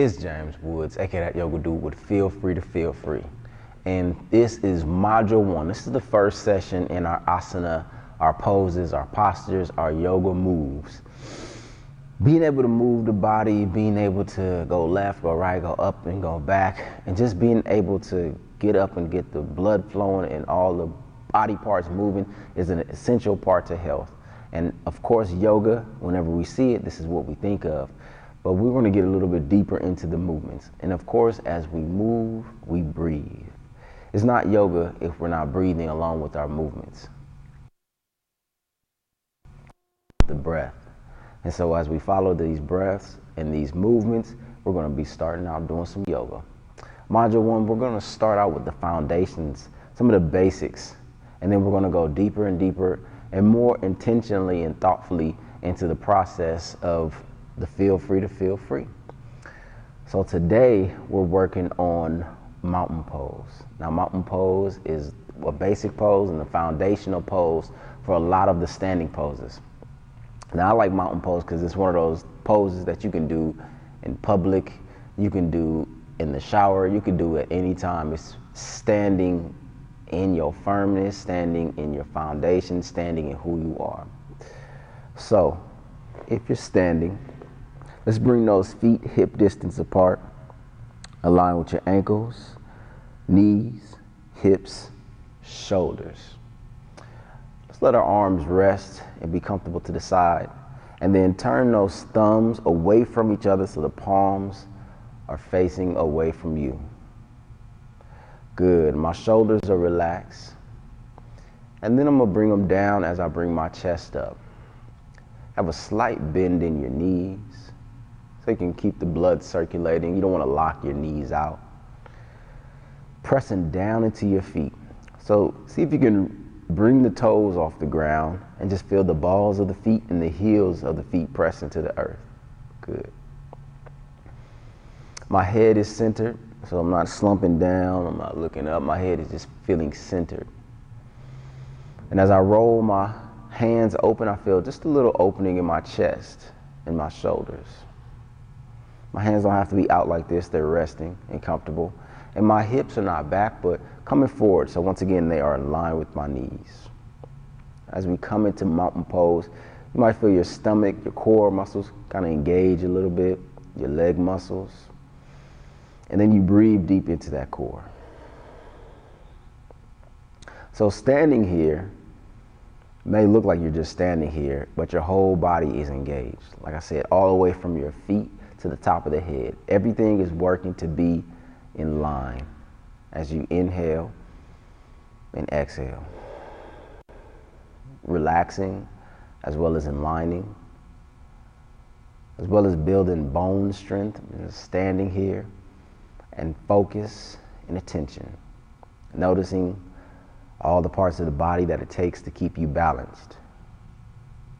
It's James Woods, aka that yoga dude with Feel Free to Feel Free. And this is module 1. This is the first session in our asana, our poses, our postures, our yoga moves. Being able to move the body, being able to go left, go right, go up and go back, and just being able to get up and get the blood flowing and all the body parts moving is an essential part to health. And of course, yoga, whenever we see it, this is what we think of. But we're going to get a little bit deeper into the movements. And of course, as we move, we breathe. It's not yoga if we're not breathing along with our movements. The breath. And so as we follow these breaths and these movements, we're going to be starting out doing some yoga. Module 1, we're going to start out with the foundations, some of the basics. And then we're going to go deeper and deeper and more intentionally and thoughtfully into the process of the Feel Free to Feel Free. So today we're working on mountain pose. Now mountain pose is a basic pose and the foundational pose for a lot of the standing poses. Now I like mountain pose because it's one of those poses that you can do in public, you can do in the shower, you can do at any time. It's standing in your firmness, standing in your foundation, standing in who you are. So if you're standing, let's bring those feet hip distance apart. Align with your ankles, knees, hips, shoulders. Let's let our arms rest and be comfortable to the side. And then turn those thumbs away from each other so the palms are facing away from you. Good. My shoulders are relaxed. And then I'm going to bring them down as I bring my chest up. Have a slight bend in your knees, so you can keep the blood circulating. You don't want to lock your knees out. Pressing down into your feet. So see if you can bring the toes off the ground and just feel the balls of the feet and the heels of the feet press into the earth. Good. My head is centered, so I'm not slumping down, I'm not looking up. My head is just feeling centered. And as I roll my hands open, I feel just a little opening in my chest and my shoulders. My hands don't have to be out like this, they're resting and comfortable. And my hips are not back, but coming forward. So once again, they are in line with my knees. As we come into mountain pose, you might feel your stomach, your core muscles kind of engage a little bit, your leg muscles. And then you breathe deep into that core. So standing here may look like you're just standing here, but your whole body is engaged. Like I said, all the way from your feet to the top of the head. Everything is working to be in line as you inhale and exhale. Relaxing as well as aligning, as well as building bone strength, standing here and focus and attention. Noticing all the parts of the body that it takes to keep you balanced.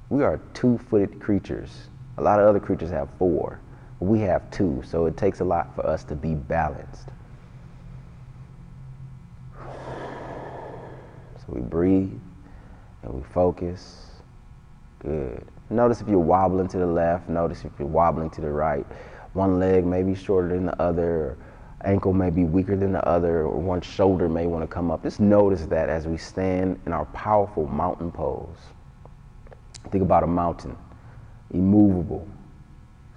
We are 2-footed creatures. A lot of other creatures have 4. We have 2, so it takes a lot for us to be balanced. So we breathe and we focus. Good. Notice if you're wobbling to the left, notice if you're wobbling to the right. One leg may be shorter than the other, or ankle may be weaker than the other, or one shoulder may want to come up. Just notice that as we stand in our powerful mountain pose. Think about a mountain, immovable,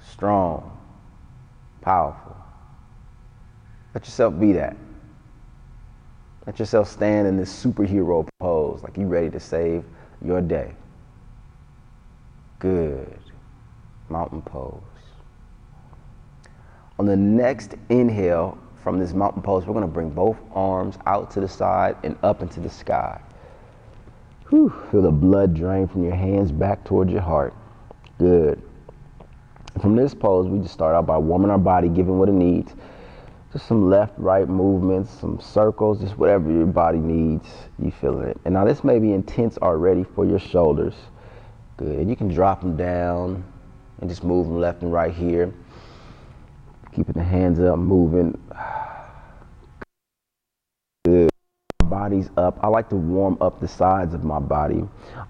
strong, powerful. Let yourself be that. Let yourself stand in this superhero pose, like you're ready to save your day. Good. Mountain pose. On the next inhale from this mountain pose, we're going to bring both arms out to the side and up into the sky. Whew. Feel the blood drain from your hands back towards your heart. Good. From this pose, we just start out by warming our body, giving what it needs. Just some left, right movements, some circles, just whatever your body needs, you feel it. And now this may be intense already for your shoulders. Good. And you can drop them down and just move them left and right here. Keeping the hands up, moving. Good. Body's up. I like to warm up the sides of my body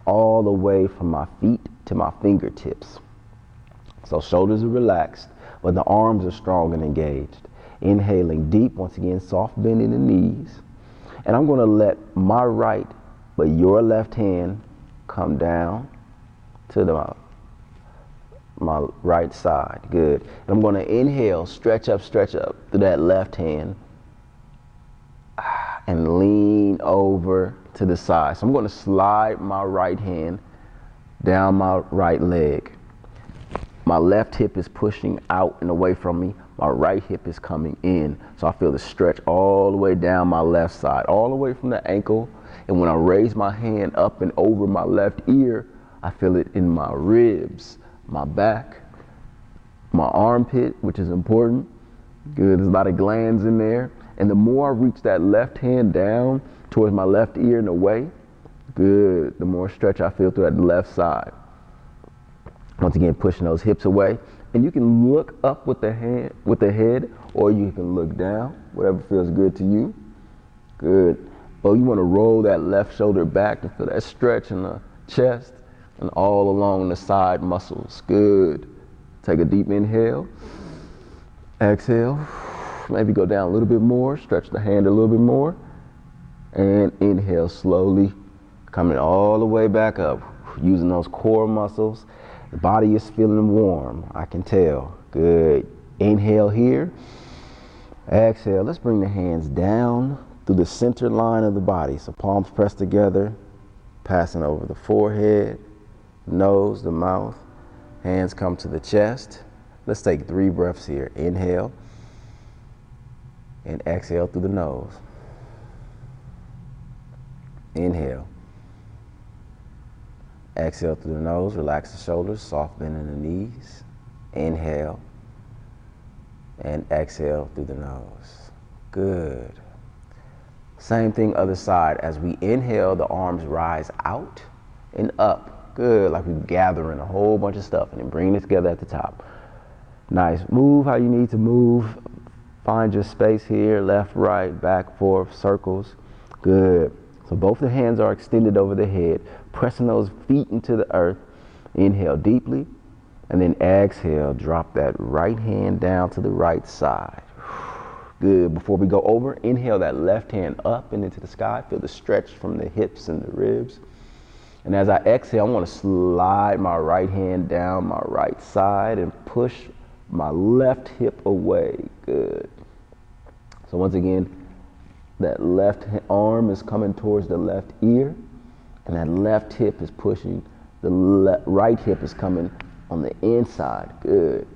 all the way from my feet to my fingertips. So shoulders are relaxed, but the arms are strong and engaged. Inhaling deep, once again, soft bend in the knees. And I'm going to let my right, but your left hand come down to my right side. Good. And I'm going to inhale, stretch up through that left hand and lean over to the side. So I'm going to slide my right hand down my right leg. My left hip is pushing out and away from me. My right hip is coming in. So I feel the stretch all the way down my left side, all the way from the ankle. And when I raise my hand up and over my left ear, I feel it in my ribs, my back, my armpit, which is important. Good, there's a lot of glands in there. And the more I reach that left hand down towards my left ear and away, good, the more stretch I feel through that left side. Once again, pushing those hips away. And you can look up with the head, or you can look down, whatever feels good to you. Good. Oh, you want to roll that left shoulder back to feel that stretch in the chest and all along the side muscles. Good. Take a deep inhale. Exhale. Maybe go down a little bit more. Stretch the hand a little bit more. And inhale slowly, coming all the way back up, using those core muscles. The body is feeling warm, I can tell. Good. Inhale here. Exhale. Let's bring the hands down through the center line of the body. So palms pressed together, passing over the forehead, nose, the mouth. Hands come to the chest. Let's take 3 breaths here. Inhale and exhale through the nose. Inhale. Exhale through the nose, relax the shoulders, soft bend in the knees. Inhale and exhale through the nose. Good. Same thing other side. As we inhale, the arms rise out and up. Good, like we're gathering a whole bunch of stuff and then bringing it together at the top. Nice. Move how you need to move. Find your space here, left, right, back, forth, circles. Good. So both the hands are extended over the head, pressing those feet into the earth. Inhale deeply, and then exhale, drop that right hand down to the right side. Good. Before we go over, inhale that left hand up and into the sky. Feel the stretch from the hips and the ribs. And as I exhale, I want to slide my right hand down my right side and push my left hip away. Good. So once again, that left arm is coming towards the left ear, and that left hip is pushing. The right hip is coming on the inside. Good.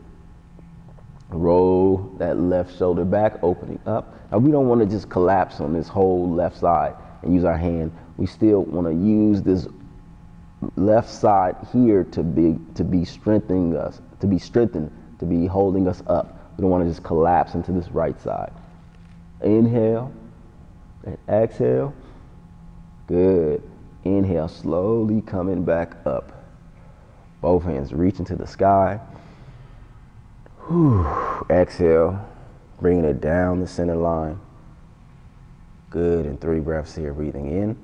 Roll that left shoulder back, opening up. Now we don't want to just collapse on this whole left side and use our hand. We still want to use this left side here to be strengthening us, to be holding us up. We don't want to just collapse into this right side. Inhale and exhale. Good. Inhale, slowly coming back up. Both hands reaching to the sky. Whew. Exhale, bringing it down the center line. Good. And 3 breaths here. Breathing in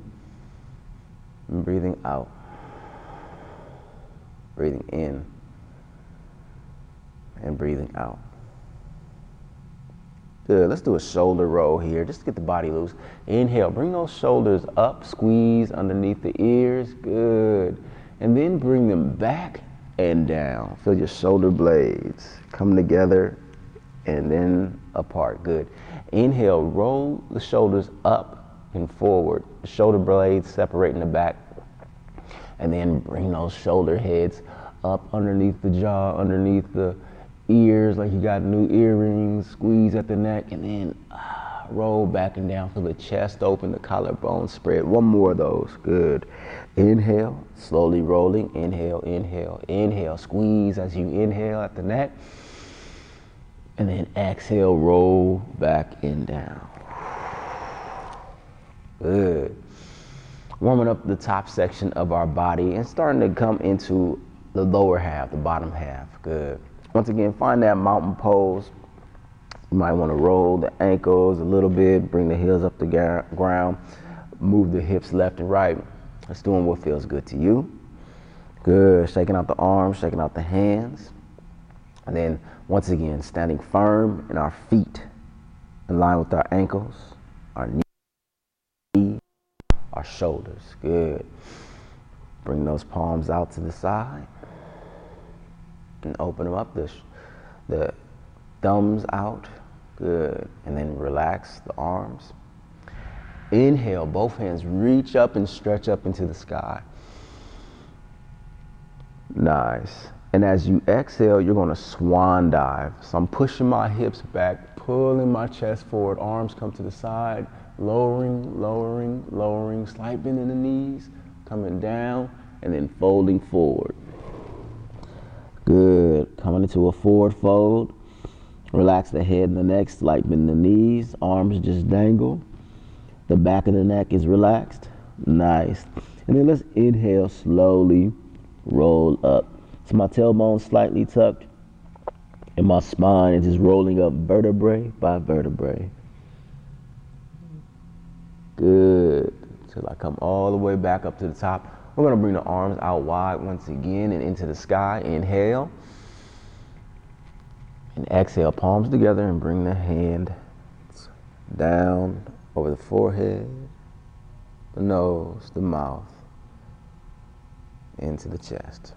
and breathing out. Breathing in and breathing out. Good. Let's do a shoulder roll here just to get the body loose. Inhale, bring those shoulders up, squeeze underneath the ears. Good. And then bring them back and down. Feel your shoulder blades come together and then apart. Good. Inhale, roll the shoulders up and forward. The shoulder blades separating the back. And then bring those shoulder heads up underneath the jaw, underneath the ears like you got new earrings. Squeeze at the neck and then roll back and down. Feel the chest open, the collarbone spread. 1 more of those. Good. Inhale, slowly rolling. Inhale, inhale, inhale. Squeeze as you inhale at the neck. And then exhale, roll back and down. Good. Warming up the top section of our body and starting to come into the lower half, the bottom half. Good. Once again, find that mountain pose. You might want to roll the ankles a little bit, bring the heels up the ground, move the hips left and right. Just doing what feels good to you. Good. Shaking out the arms, shaking out the hands. And then once again, standing firm in our feet, in line with our ankles, our knees, our shoulders. Good. Bring those palms out to the side and open them up. The thumbs out. Good. And then relax the arms. Inhale, both hands reach up and stretch up into the sky. Nice. And as you exhale, you're going to swan dive. So I'm pushing my hips back, pulling my chest forward, arms come to the side, lowering, lowering, lowering, slight bend in the knees, coming down, and then folding forward. Good. Coming into a forward fold. Relax the head and the neck, slight bend in the knees, arms just dangle. The back of the neck is relaxed. Nice. And then let's inhale, slowly roll up. So my tailbone slightly tucked and my spine is just rolling up vertebrae by vertebrae. Good. Till I come all the way back up to the top. We're going to bring the arms out wide once again and into the sky. Inhale. And exhale, palms together, and bring the hand down over the forehead, the nose, the mouth, into the chest.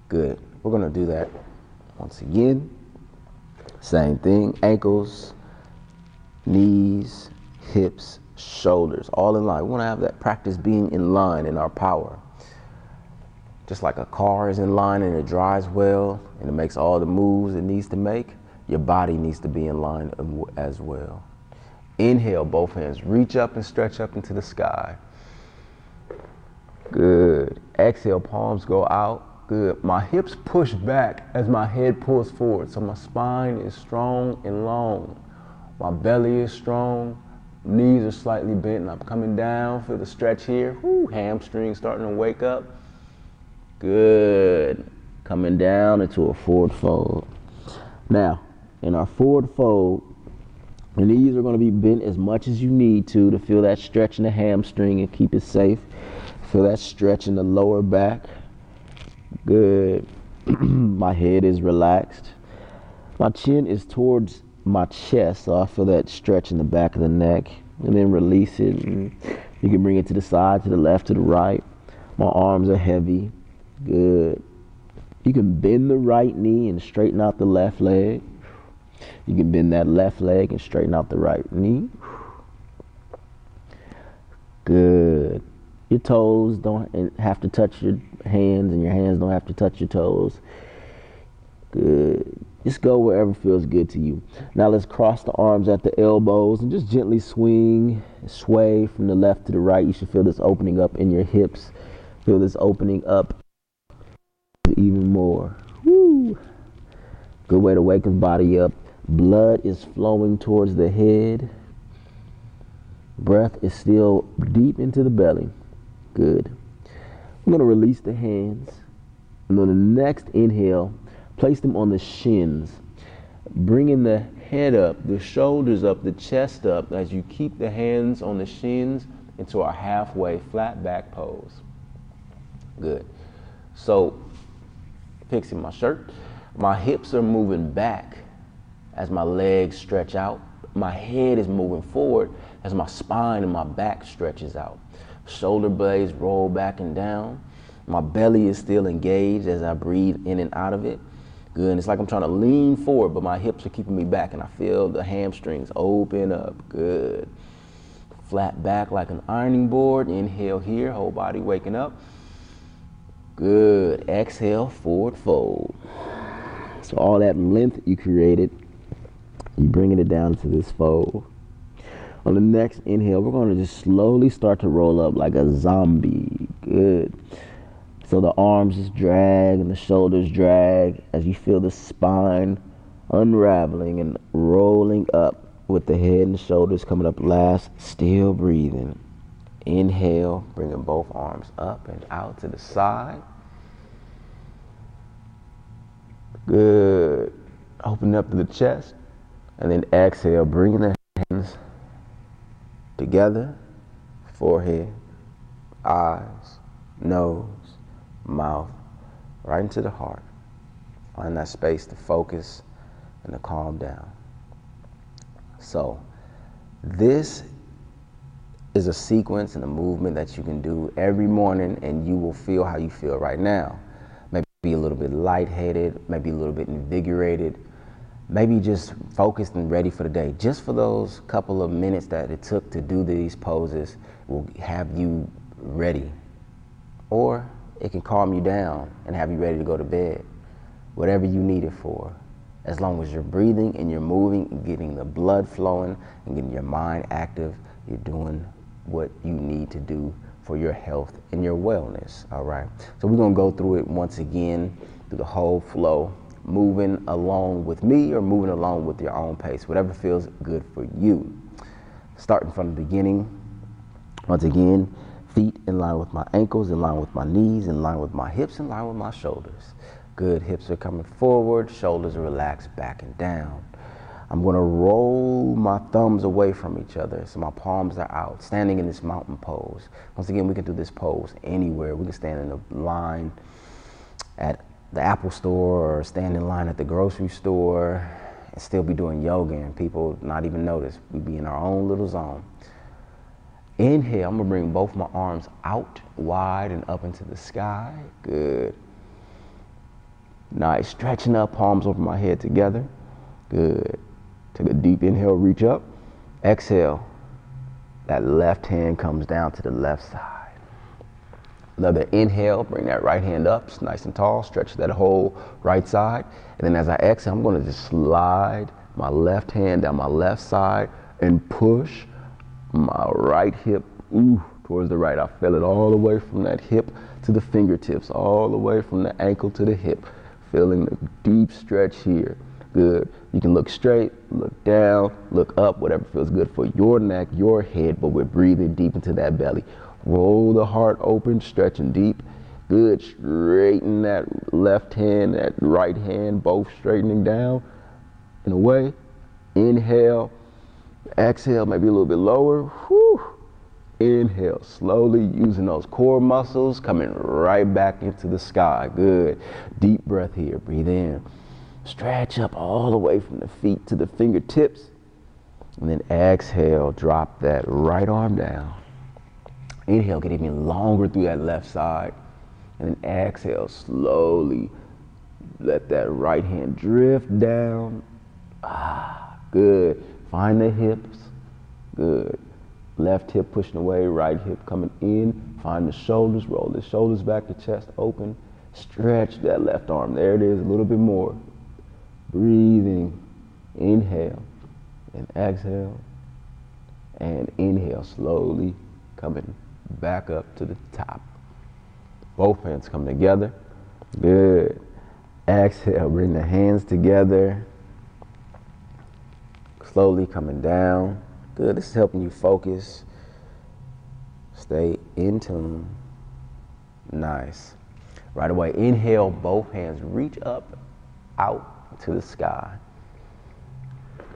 Good. We're going to do that once again. Same thing. Ankles, knees, hips, shoulders, all in line. We want to have that practice being in line in our power. Just like a car is in line and it drives well and it makes all the moves it needs to make, your body needs to be in line as well. Inhale, both hands reach up and stretch up into the sky. Good. Exhale, palms go out. Good. My hips push back as my head pulls forward. So my spine is strong and long. My belly is strong. Knees are slightly bent and I'm coming down. Feel the stretch here. Woo, hamstrings starting to wake up. Good. Coming down into a forward fold. Now, in our forward fold, the knees are going to be bent as much as you need to feel that stretch in the hamstring and keep it safe. Feel that stretch in the lower back. Good. My head is relaxed. My chin is towards my chest, so I feel that stretch in the back of the neck. And then release it. And you can bring it to the side, to the left, to the right. My arms are heavy. Good. You can bend the right knee and straighten out the left leg. You can bend that left leg and straighten out the right knee. Good. Your toes don't have to touch your hands and your hands don't have to touch your toes. Good. Just go wherever feels good to you. Now let's cross the arms at the elbows and just gently swing, sway from the left to the right. You should feel this opening up in your hips. Feel this opening up even more. Woo. Good way to wake the body up. Blood is flowing towards the head. Breath is still deep into the belly. Good. I'm going to release the hands. And on the next inhale, place them on the shins. Bringing the head up, the shoulders up, the chest up as you keep the hands on the shins into our halfway flat back pose. Good. So, fixing my shirt. My hips are moving back as my legs stretch out. My head is moving forward as my spine and my back stretches out. Shoulder blades roll back and down. My belly is still engaged as I breathe in and out of it. Good. And it's like I'm trying to lean forward, but my hips are keeping me back, and I feel the hamstrings open up. Good. Flat back like an ironing board. Inhale here, whole body waking up. Good. Exhale, forward fold. So all that length you created, you're bringing it down to this fold. On the next inhale, we're going to just slowly start to roll up like a zombie. Good. So the arms just drag and the shoulders drag as you feel the spine unraveling and rolling up with the head and the shoulders coming up last. Still breathing. Inhale, bringing both arms up and out to the side. Good. Open up to the chest. And then exhale, bringing the hands together. Forehead, eyes, nose, mouth, right into the heart. Find that space to focus and to calm down. So this is a sequence and a movement that you can do every morning, and you will feel how you feel right now. Maybe a little bit lightheaded, maybe a little bit invigorated, maybe just focused and ready for the day. Just for those couple of minutes that it took to do these poses will have you ready. Or it can calm you down and have you ready to go to bed. Whatever you need it for. As long as you're breathing and you're moving and getting the blood flowing and getting your mind active, you're doing what you need to do for your health and your wellness, all right? So we're gonna go through it once again, through the whole flow, moving along with me or moving along with your own pace, whatever feels good for you. Starting from the beginning, once again, feet in line with my ankles, in line with my knees, in line with my hips, in line with my shoulders. Good, hips are coming forward, shoulders are relaxed back and down. I'm gonna roll my thumbs away from each other so my palms are out, standing in this mountain pose. Once again, we can do this pose anywhere. We can stand in a line at the Apple store or stand in line at the grocery store and still be doing yoga and people not even notice. We be in our own little zone. Inhale, I'm gonna bring both my arms out wide and up into the sky. Good. Nice, stretching up, palms over my head together. Good. Take a deep inhale, reach up. Exhale, that left hand comes down to the left side. Another inhale, bring that right hand up, it's nice and tall, stretch that whole right side. And then as I exhale, I'm gonna just slide my left hand down my left side and push my right hip towards the right. I feel it all the way from that hip to the fingertips, all the way from the ankle to the hip. Feeling the deep stretch here. Good. You can look straight, look down, look up, whatever feels good for your neck, your head, but we're breathing deep into that belly. Roll the heart open, stretching deep. Good. Straighten that left hand, that right hand, both straightening down and away. Inhale. Exhale, maybe a little bit lower. Whew. Inhale, slowly using those core muscles, coming right back into the sky. Good. Deep breath here. Breathe in. Stretch up all the way from the feet to the fingertips. And then exhale, drop that right arm down. Inhale, get even longer through that left side. And then exhale, slowly let that right hand drift down. Good. Find the hips. Good. Left hip pushing away, right hip coming in. Find the shoulders, roll the shoulders back, the chest open. Stretch that left arm. There it is, a little bit more. Breathing. Inhale and exhale. And inhale, slowly coming back up to the top. Both hands come together. Good. Exhale, bring the hands together. Slowly coming down. Good, this is helping you focus. Stay in tune. Nice. Right away, inhale, both hands reach up, out to the sky.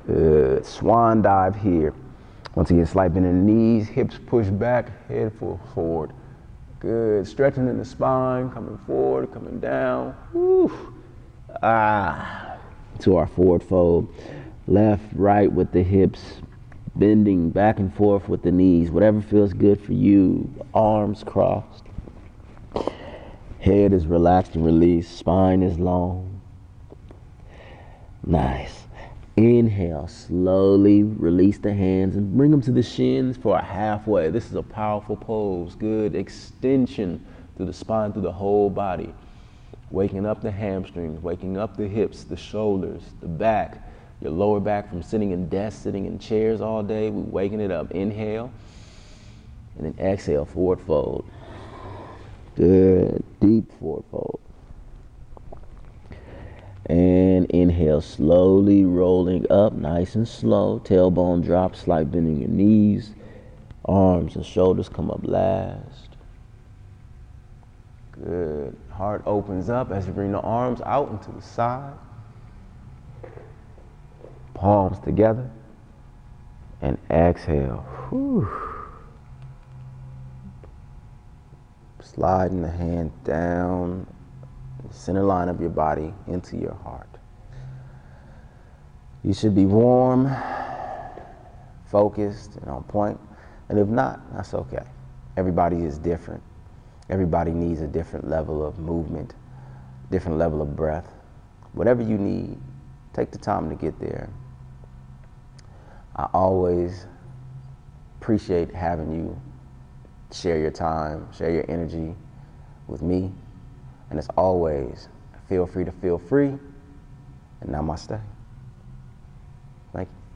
Good, swan dive here. Once again, slight bend in the knees, hips push back, head forward. Good, stretching in the spine, coming forward, coming down. Woo. To our forward fold. Left, right with the hips. Bending back and forth with the knees, whatever feels good for you. Arms crossed. Head is relaxed and released. Spine is long. Nice. Inhale, slowly release the hands and bring them to the shins for a halfway. This is a powerful pose. Good extension through the spine, through the whole body. Waking up the hamstrings, waking up the hips, the shoulders, the back. Your lower back from sitting in desks, sitting in chairs all day. We're waking it up. Inhale. And then exhale, forward fold. Good. Deep forward fold. And inhale, slowly rolling up, nice and slow. Tailbone drop, slight bending your knees. Arms and shoulders come up last. Good. Heart opens up as you bring the arms out into the side. Palms together and exhale. Whew. Sliding the hand down the center line of your body into your heart. You should be warm, focused, and on point. And if not, that's okay. Everybody is different. Everybody needs a different level of movement, different level of breath. Whatever you need, take the time to get there. I always appreciate having you share your time, share your energy with me. And as always, feel free to feel free. And namaste. Thank you.